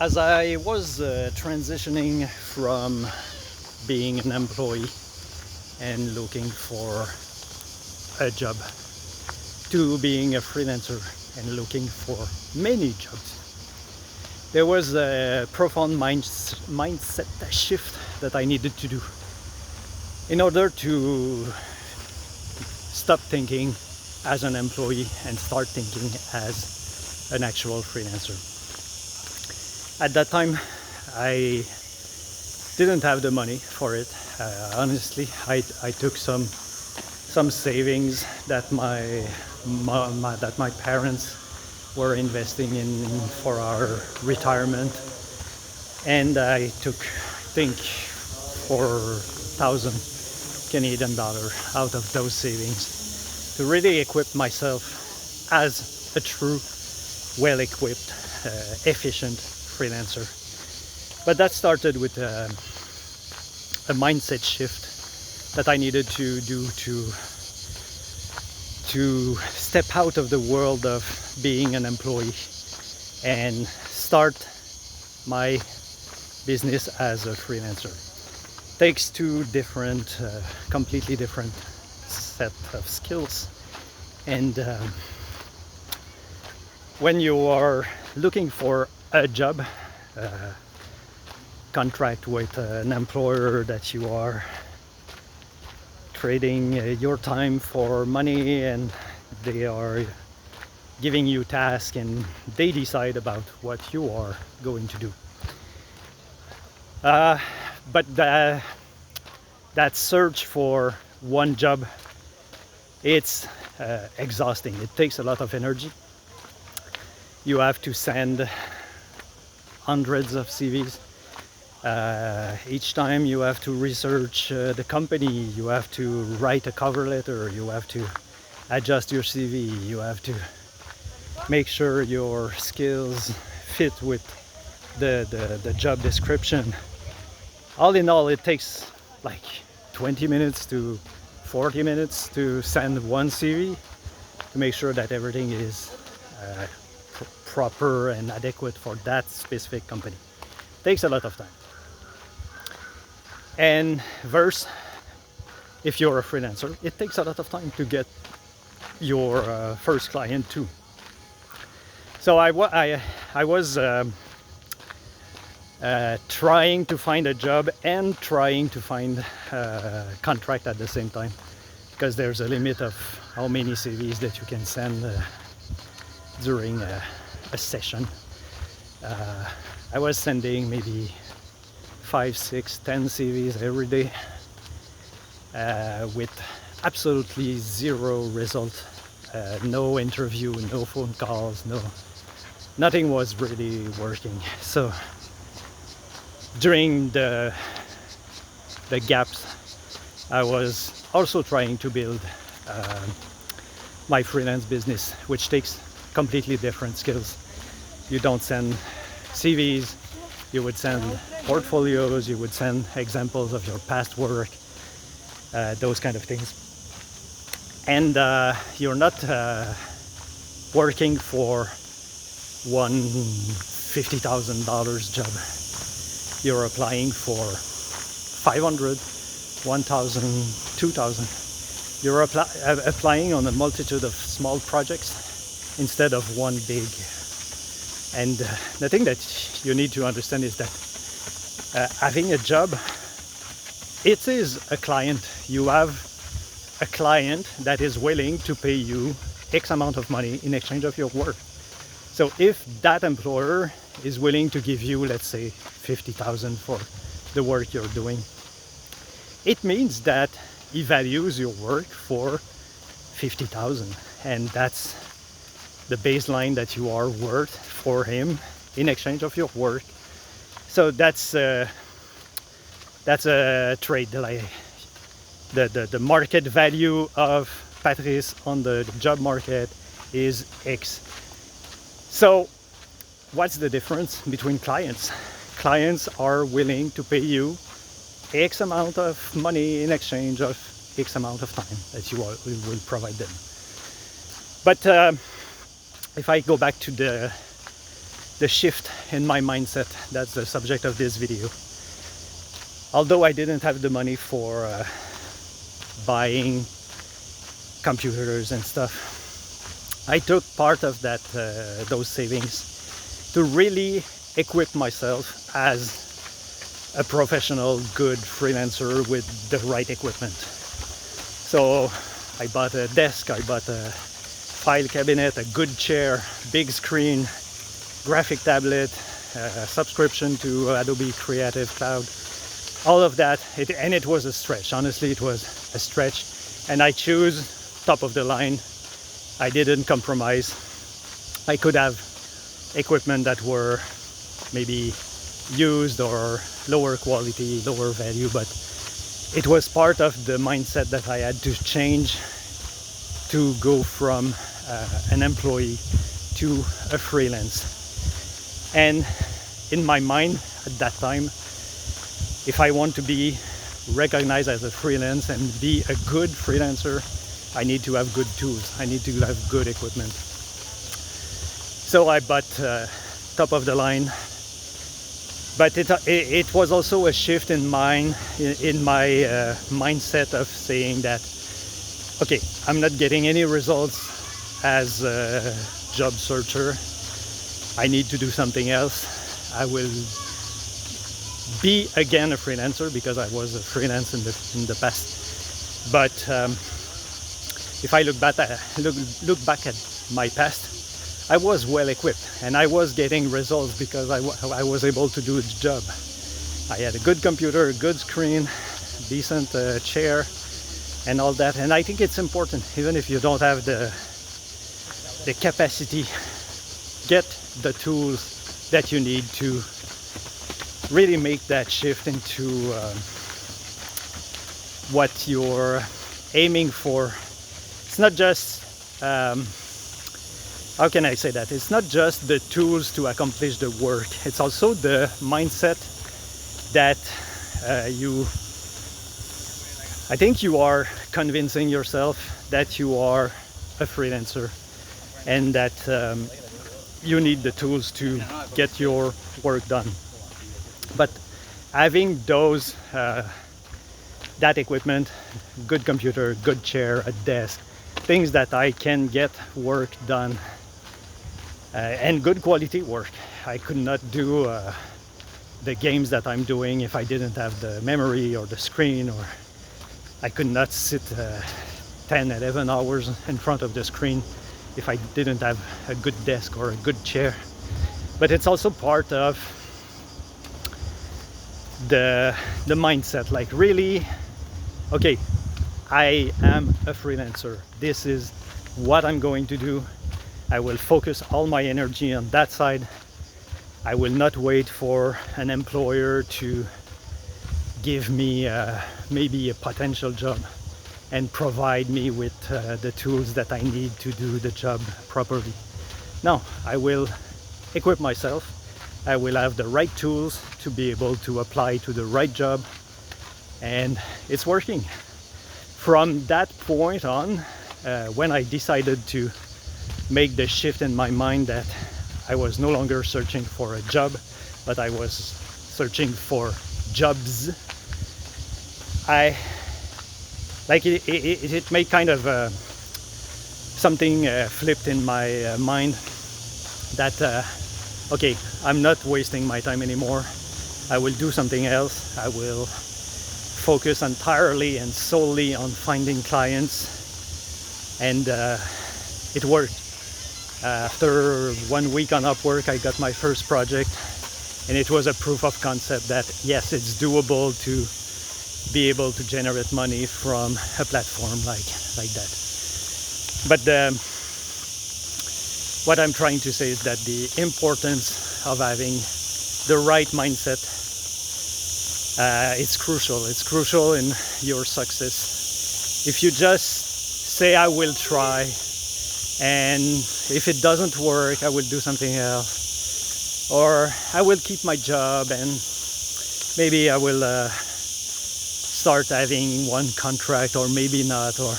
As I was transitioning from being an employee and looking for a job to being a freelancer and looking for many jobs, there was a profound mindset shift that I needed to do in order to stop thinking as an employee and start thinking as an actual freelancer. At that time, I didn't have the money for it. Honestly, I took some savings that my parents were investing in for our retirement, and I took, I think, 4,000 Canadian dollar out of those savings to really equip myself as a true, well-equipped, efficient freelancer. But that started with a mindset shift that I needed to do to step out of the world of being an employee and start my business as a freelancer. Takes two different, completely different set of skills, and when you are looking for a job, contract with an employer that you are trading your time for money, and they are giving you tasks and they decide about what you are going to do. But that search for one job, it's exhausting. It takes a lot of energy. You have to send hundreds of CVs. Each time you have to research the company, you have to write a cover letter, you have to adjust your CV, you have to make sure your skills fit with the job description. All in all, it takes like 20 minutes to 40 minutes to send one CV to make sure that everything is proper and adequate for that specific company. Takes a lot of time. And versus if you're a freelancer, it takes a lot of time to get your first client too. So I was trying to find a job and trying to find a contract at the same time, because there's a limit of how many CVs that you can send during a session. I was sending maybe 5, 6, 10 CVs every day with absolutely zero result. No interview, no phone calls, nothing was really working. So during the gaps, I was also trying to build my freelance business, which takes completely different skills. You don't send CVs, you would send portfolios, you would send examples of your past work, those kind of things. And you're not working for one $50,000 job. You're applying for 500, 1,000, 2,000. You're applying on a multitude of small projects instead of one big. And the thing that you need to understand is that having a job, it is a client. You have a client that is willing to pay you X amount of money in exchange of your work. So if that employer is willing to give you, let's say, 50,000 for the work you're doing, it means that he values your work for 50,000, and that's the baseline that you are worth for him in exchange of your work. So that's a trade. Like the market value of Patrice on the job market is X. So what's the difference between clients? Clients are willing to pay you X amount of money in exchange of X amount of time that you will provide them. But if I go back to the shift in my mindset. That's the subject of this video. Although I didn't have the money for buying computers and stuff, I took part of that those savings to really equip myself as a professional, good freelancer with the right equipment. So I bought a desk, I bought a file cabinet, a good chair, big screen, graphic tablet, subscription to Adobe Creative Cloud, all of that. And it was a stretch. Honestly, it was a stretch. And I choose top of the line. I didn't compromise. I could have equipment that were maybe used or lower quality, lower value, but it was part of the mindset that I had to change to go from an employee to a freelance. And in my mind at that time, if I want to be recognized as a freelance and be a good freelancer, I need to have good tools. I need to have good equipment. So I bought top of the line. But it was also a shift in my mindset of saying that, okay, I'm not getting any results as a job searcher. I need to do something else. I will be again a freelancer because I was a freelance in the past. But if I look back at my past, I was well equipped and I was getting results because I was able to do the job. I had a good computer, a good screen, decent chair and all that. And I think it's important, even if you don't have the capacity, get the tools that you need to really make that shift into what you're aiming for. It's not just how can I say that? It's not just the tools to accomplish the work. It's also the mindset that I think you are convincing yourself that you are a freelancer and that you need the tools to get your work done. But having those, that equipment, good computer, good chair, a desk, things that I can get work done, and good quality work. I could not do the games that I'm doing if I didn't have the memory or the screen, or I could not sit 10, 11 hours in front of the screen if I didn't have a good desk or a good chair. But it's also part of the mindset, like really, okay, I am a freelancer. This is what I'm going to do. I will focus all my energy on that side. I will not wait for an employer to give me maybe a potential job and provide me with the tools that I need to do the job properly. No, I will equip myself. I will have the right tools to be able to apply to the right job, and it's working. From that point on, when I decided to make the shift in my mind that I was no longer searching for a job, but I was searching for jobs, it made kind of something flipped in my mind that okay, I'm not wasting my time anymore. I will do something else. I will focus entirely and solely on finding clients, and it worked. After 1 week on Upwork, I got my first project, and it was a proof of concept that yes, it's doable to be able to generate money from a platform like that. But what I'm trying to say is that the importance of having the right mindset, it's crucial. It's crucial in your success. If you just say, I will try, and if it doesn't work, I will do something else, or I will keep my job and maybe I will start having one contract, or maybe not, or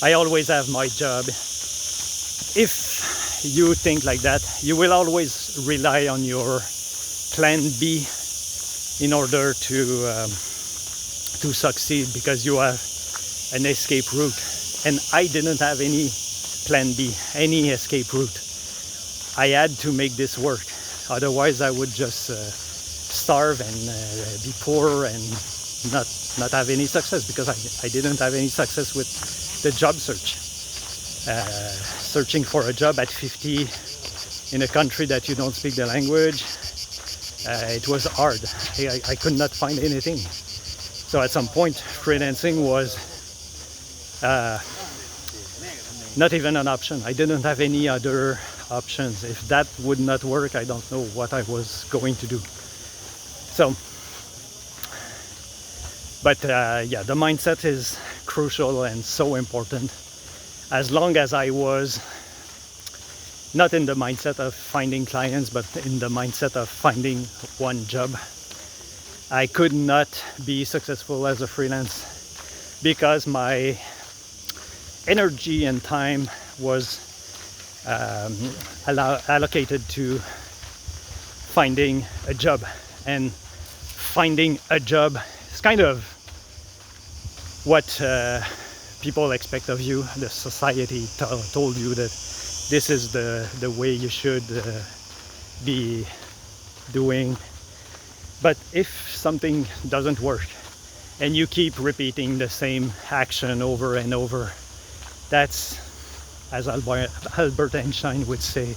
I always have my job. If you think like that, you will always rely on your plan B in order to succeed, because you have an escape route. And I didn't have any plan B, any escape route. I had to make this work. Otherwise, I would just starve and be poor and not have any success, because I didn't have any success with the job search. Searching for a job at 50 in a country that you don't speak the language, it was hard. I could not find anything. So at some point, freelancing was not even an option. I didn't have any other options. If that would not work, I don't know what I was going to do. So, but yeah, the mindset is crucial and so important. As long as I was not in the mindset of finding clients, but in the mindset of finding one job, I could not be successful as a freelance, because my energy and time was allocated to finding a job. And finding a job is kind of what people expect of you. The society told you that this is the way you should be doing. But if something doesn't work and you keep repeating the same action over and over, that's, as Albert Einstein would say,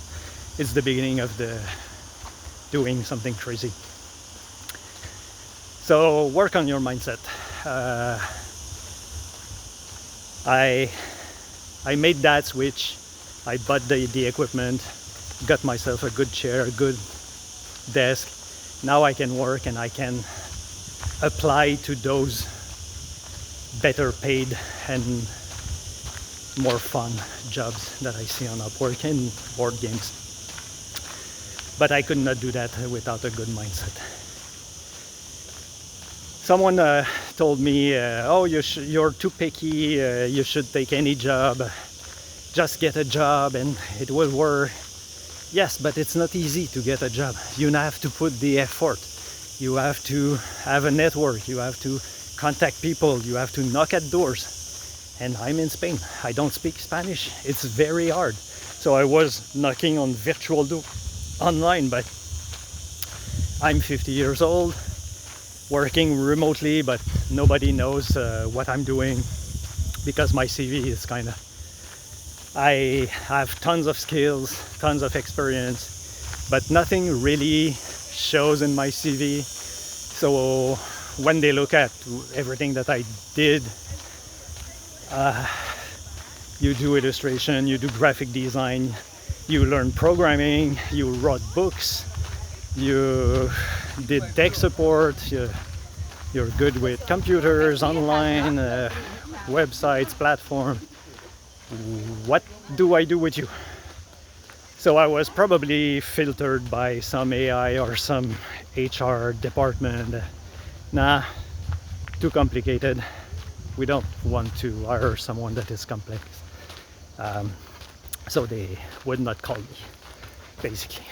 it's the beginning of the doing something crazy. So work on your mindset. I made that switch. I bought the equipment, got myself a good chair, a good desk. Now I can work and I can apply to those better paid and more fun jobs that I see on Upwork and board games. But I could not do that without a good mindset. Someone told me, oh, you're too picky, you should take any job, just get a job and it will work. Yes, but it's not easy to get a job. You have to put the effort. You have to have a network. You have to contact people. You have to knock at doors. And I'm in Spain. I don't speak Spanish. It's very hard. So I was knocking on virtual doors online, but I'm 50 years old, working remotely, but nobody knows what I'm doing, because my CV is kind of, I have tons of skills, tons of experience, but nothing really shows in my CV. So when they look at everything that I did, you do illustration, you do graphic design, you learn programming, you wrote books, you did tech support, you're good with computers, online, websites, platform. What do I do with you? So I was probably filtered by some AI or some HR department. Nah, too complicated. We don't want to hire someone that is complex. So they would not call me, basically.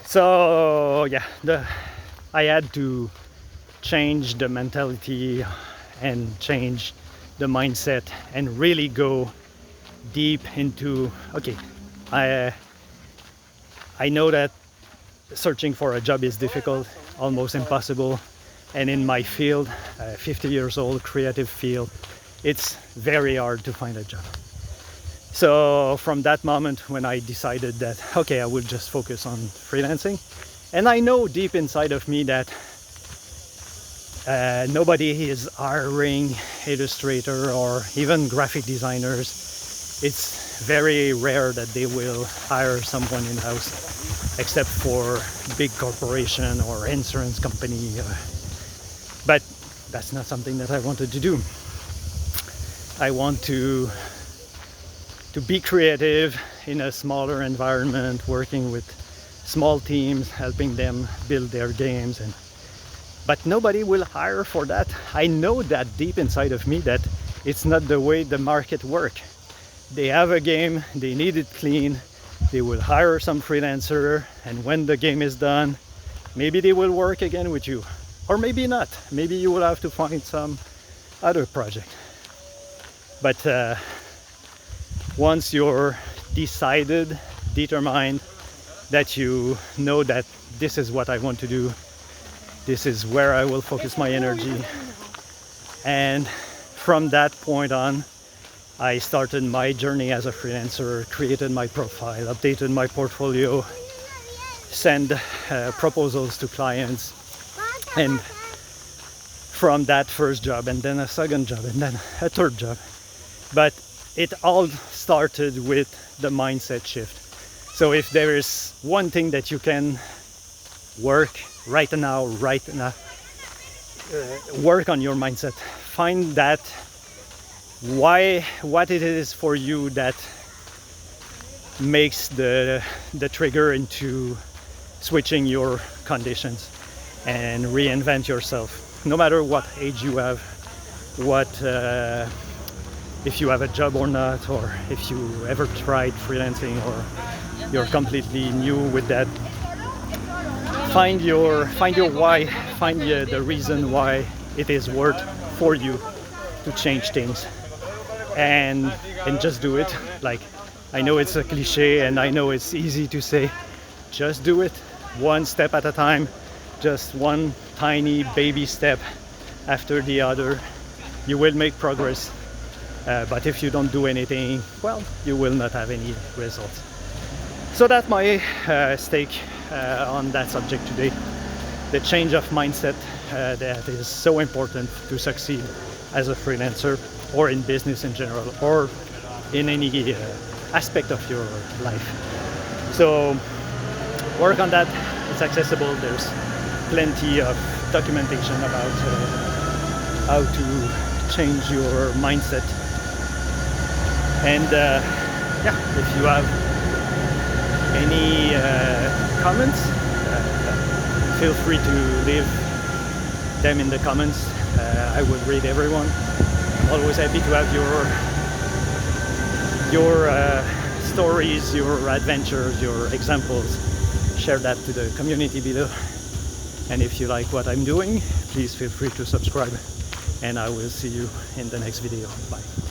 So yeah, I had to change the mentality and change the mindset and really go deep into, okay, I know that searching for a job is difficult, almost impossible, and in my field, 50 years old, creative field, it's very hard to find a job. So from that moment when I decided that, okay, I would just focus on freelancing, and I know deep inside of me that nobody is hiring illustrator or even graphic designers. It's very rare that they will hire someone in-house, except for big corporation or insurance company. But that's not something that I wanted to do. I want to be creative in a smaller environment, working with small teams, helping them build their games, but nobody will hire for that. I know that deep inside of me that it's not the way the market works. they have a game, they need it clean, they will hire some freelancer, and when the game is done, maybe they will work again with you, or maybe not. Maybe you will have to find some other project. But once you're determined, that you know that this is what I want to do, this is where I will focus my energy, and from that point on, I started my journey as a freelancer, created my profile, updated my portfolio, send proposals to clients, and from that first job, and then a second job, and then a third job. But it all started with the mindset shift. So if there is one thing that you can work right now, work on your mindset. Find that what it is for you that makes the trigger into switching your conditions and reinvent yourself. No matter what age you have, if you have a job or not, or if you ever tried freelancing, or you're completely new with that. Find your why. Find the reason why it is worth for you to change things, and just do it. Like, I know it's a cliche, and I know it's easy to say, just do it one step at a time, just one tiny baby step after the other. You will make progress, but if you don't do anything, well, you will not have any results. So that's my stake on that subject today. The change of mindset that is so important to succeed as a freelancer, or in business in general, or in any aspect of your life. So work on that. It's accessible. There's plenty of documentation about how to change your mindset. And if you have any comments, feel free to leave them in the comments. I will read everyone. I'm always happy to have your stories, your adventures, your examples. Share that to the community below. And if you like what I'm doing, please feel free to subscribe, and I will see you in the next video. Bye.